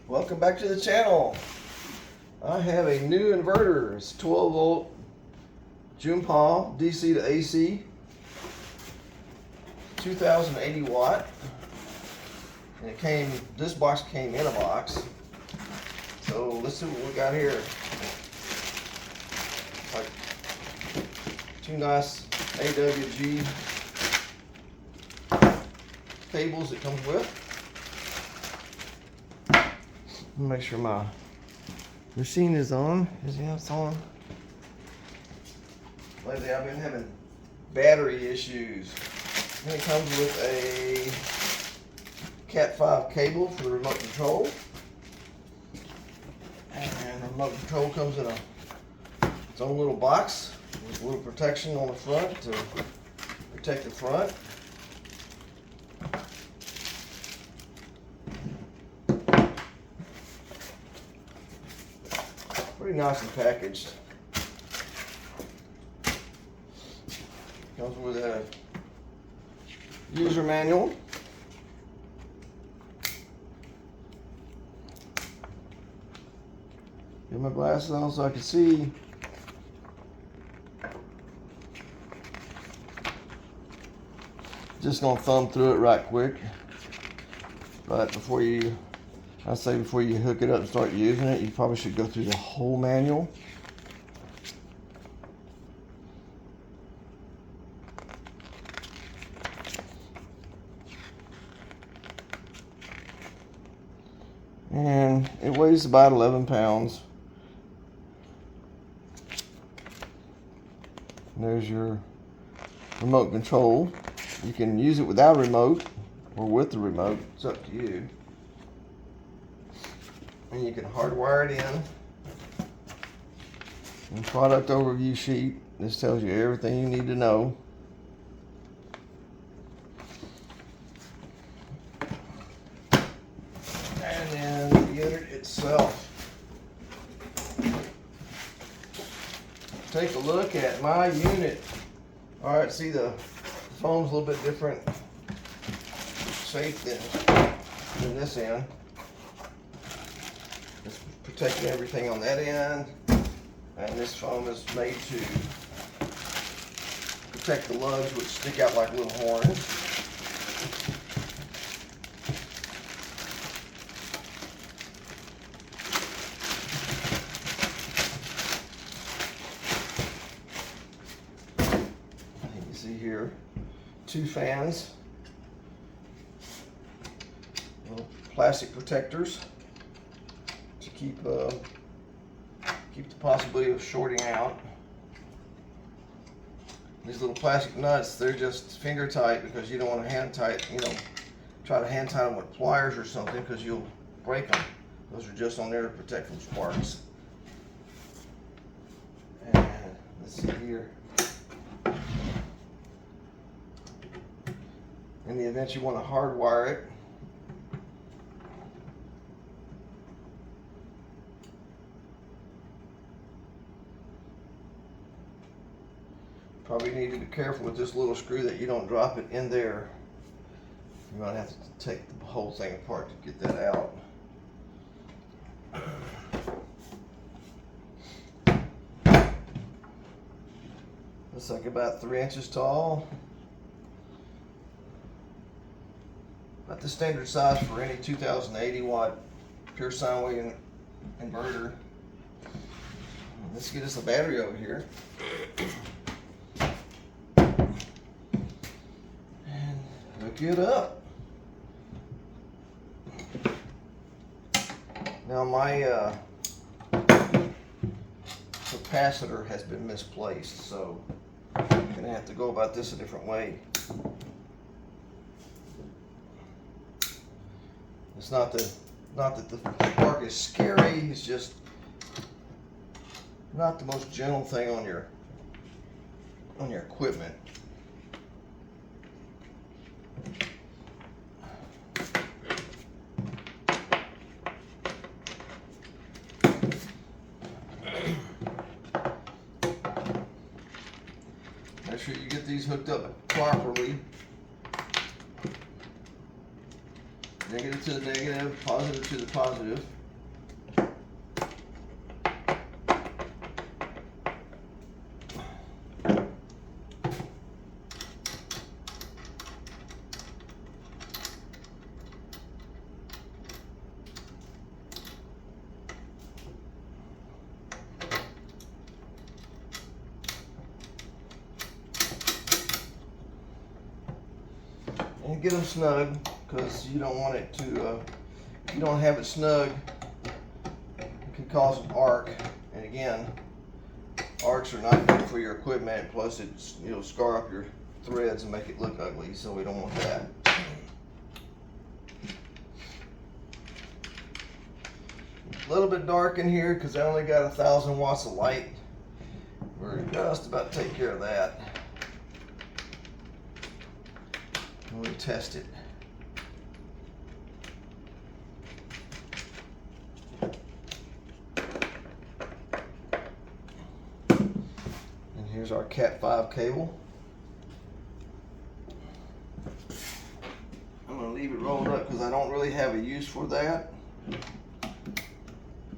Welcome back to the channel. I have a new inverter. It's 12 volt Junbpaw DC to AC, 2080 watt. And this box came in a box. So let's see what we got here. Like two nice AWG cables it comes with. Make sure my machine is on. Yeah, it's on. Lately I've been having battery issues. And it comes with a Cat 5 cable for the remote control. And the remote control comes in its own little box with a little protection on the front to protect the front. Pretty nicely packaged. Comes with a user manual. Get my glasses on so I can see. Just gonna thumb through it right quick. But before you hook it up and start using it, you probably should go through the whole manual. And it weighs about 11 pounds. There's your remote control. You can use it without a remote or with the remote. It's up to you. And you can hardwire it in. And product overview sheet. This tells you everything you need to know. And then the unit itself. Take a look at my unit. Alright, see the foam's a little bit different shape than this end. It's protecting everything on that end, and this foam is made to protect the lugs, which stick out like little horns. You can see here, two fans, little plastic protectors. Keep the possibility of shorting out. These little plastic nuts, they're just finger tight because you don't want to hand tight, try to hand tie them with pliers or something because you'll break them. Those are just on there to protect from sparks. And let's see here. In the event you want to hardwire it, probably need to be careful with this little screw that you don't drop it in there. You might have to take the whole thing apart to get that out. Looks like about 3 inches tall. About the standard size for any 2080 watt pure sine wave inverter. Let's get us a battery over here. Hook it up. Now my capacitor has been misplaced, so I'm gonna have to go about this a different way. It's not that the spark is scary, it's just not the most gentle thing on your equipment. Make sure you get these hooked up properly. Negative to the negative, positive to the positive. And get them snug, because you don't want it to, if you don't have it snug, it can cause an arc. And again, arcs are not good for your equipment, plus it'll scar up your threads and make it look ugly, so we don't want that. A little bit dark in here because I only got 1,000 watts of light. We're just about to take care of that. We'll test it. And here's our Cat 5 cable. I'm going to leave it rolled up because I don't really have a use for that.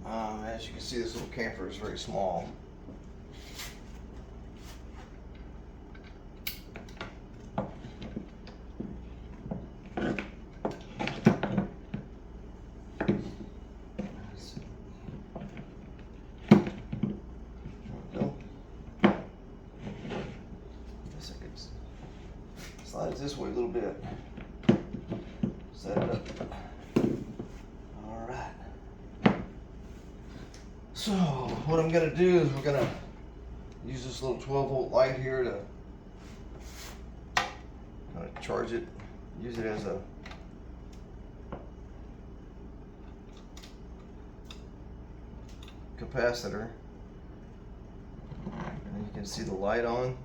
As you can see, this little camper is very small. Slide it this way a little bit. Set it up. All right. So what I'm going to do is we're going to use this little 12-volt light here to kind of charge it. Use it as a capacitor. And you can see the light on.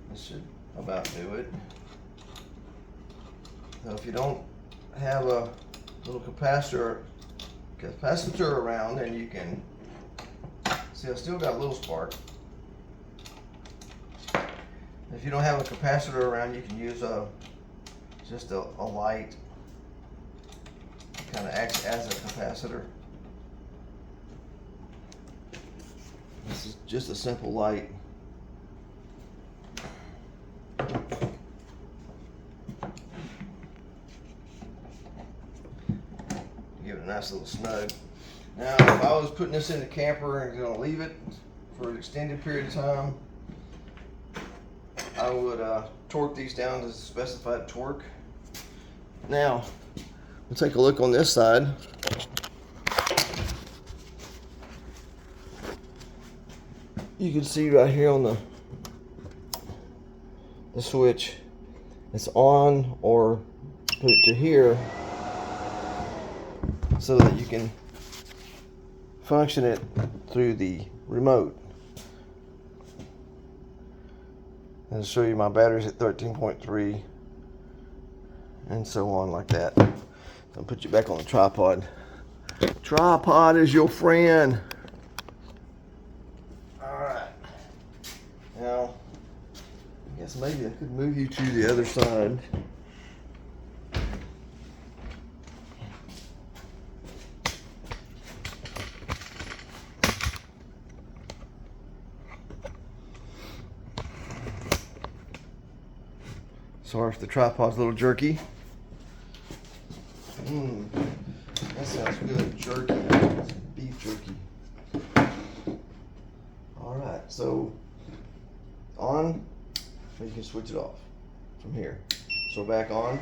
This should about do it. Now if you don't have a little capacitor around, then you can see I still got a little spark. If you don't have a capacitor around, you can use just a light. Kind of acts as a capacitor. This is just a simple light. Give it a nice little snug. Now, if I was putting this in the camper and going to leave it for an extended period of time, I would torque these down to the specified torque. Now, we'll take a look on this side. You can see right here on the switch, it's on or put it to here so that you can function it through the remote. And I'll show you my battery's at 13.3 and so on like that. I'll put you back on the tripod. Tripod is your friend. Alright. Now, I guess maybe I could move you to the other side. Sorry if the tripod's a little jerky. That sounds good, jerky. It's beef jerky. Alright, so on, you can switch it off from here. So back on.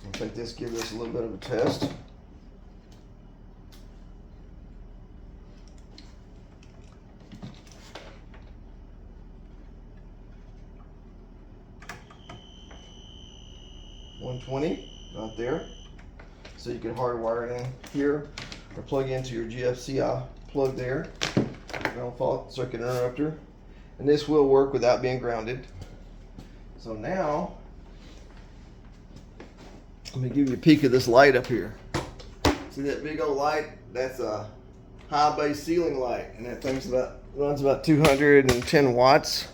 I'll take this, give this a little bit of a test. Not there. So you can hardwire it in here or plug into your GFCI plug there. Ground fault circuit interrupter. And this will work without being grounded. So now, let me give you a peek of this light up here. See that big old light? That's a high base ceiling light, and that thing's runs about 210 watts.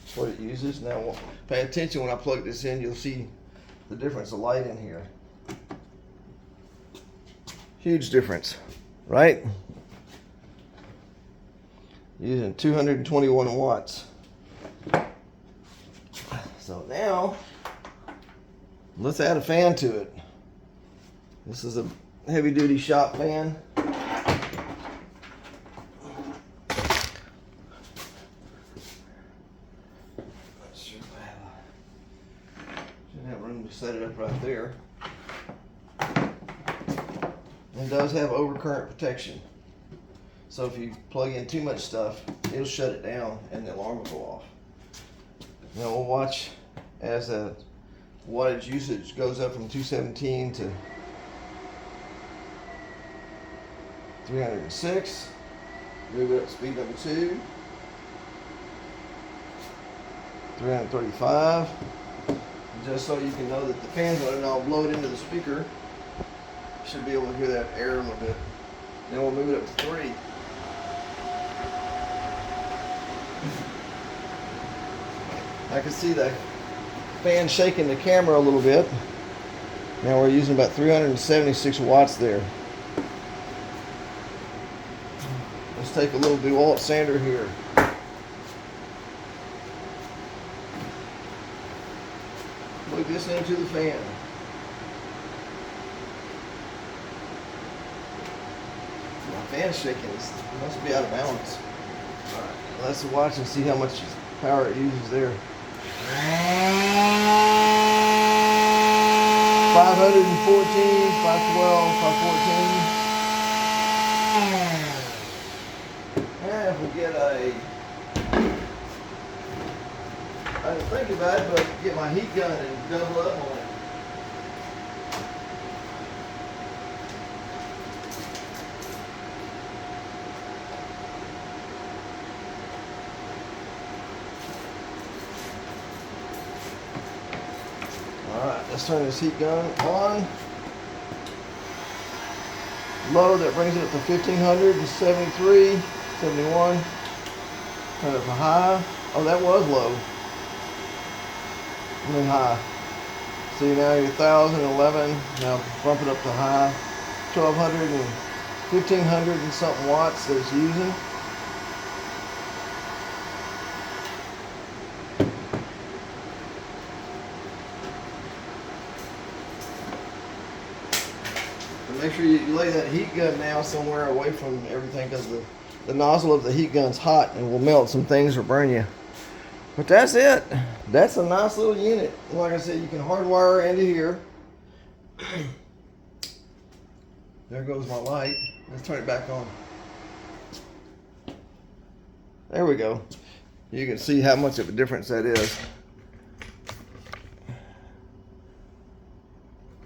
That's what it uses. Now pay attention when I plug this in, you'll see the difference of light in here. Huge difference, right? Using 221 watts. So now, let's add a fan to it. This is a heavy duty shop fan. Should have room to set it up right there. It does have overcurrent protection. So if you plug in too much stuff, it'll shut it down and the alarm will go off. Now we'll watch as the wattage usage goes up from 217 to 306. Move it up to speed number 2. 335. Just so you can know that the fan's on and I'll blow it into the speaker. Should be able to hear that air a little bit. Then we'll move it up to 3. I can see the fan shaking the camera a little bit. Now we're using about 376 watts there. Let's take a little DeWalt sander here. Plug this into the fan. My fan's shaking. It must be out of balance. All right, let's watch and see how much power it uses there. 514, 512, 514. And if we get I didn't think about it, but get my heat gun and double up on it. Alright, let's turn this heat gun on. Low, that brings it up to 1573, 71. Turn it up to high. Oh, that was low. And then high. See, now you're 1011. Now bump it up to high. 1200 and 1500 and something watts that it's using. Make sure you lay that heat gun now somewhere away from everything, because the nozzle of the heat gun's hot and will melt some things or burn you. But that's it. That's a nice little unit. Like I said, you can hardwire into here. There goes my light. Let's turn it back on. There we go. You can see how much of a difference that is.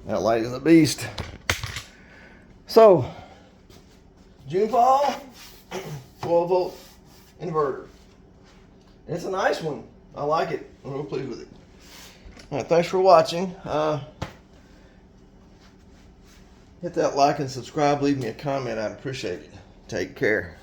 That light is a beast. So, Junbpaw 12 volt inverter. It's a nice one. I like it. I'm real pleased with it. All right, thanks for watching. Hit that like and subscribe. Leave me a comment. I'd appreciate it. Take care.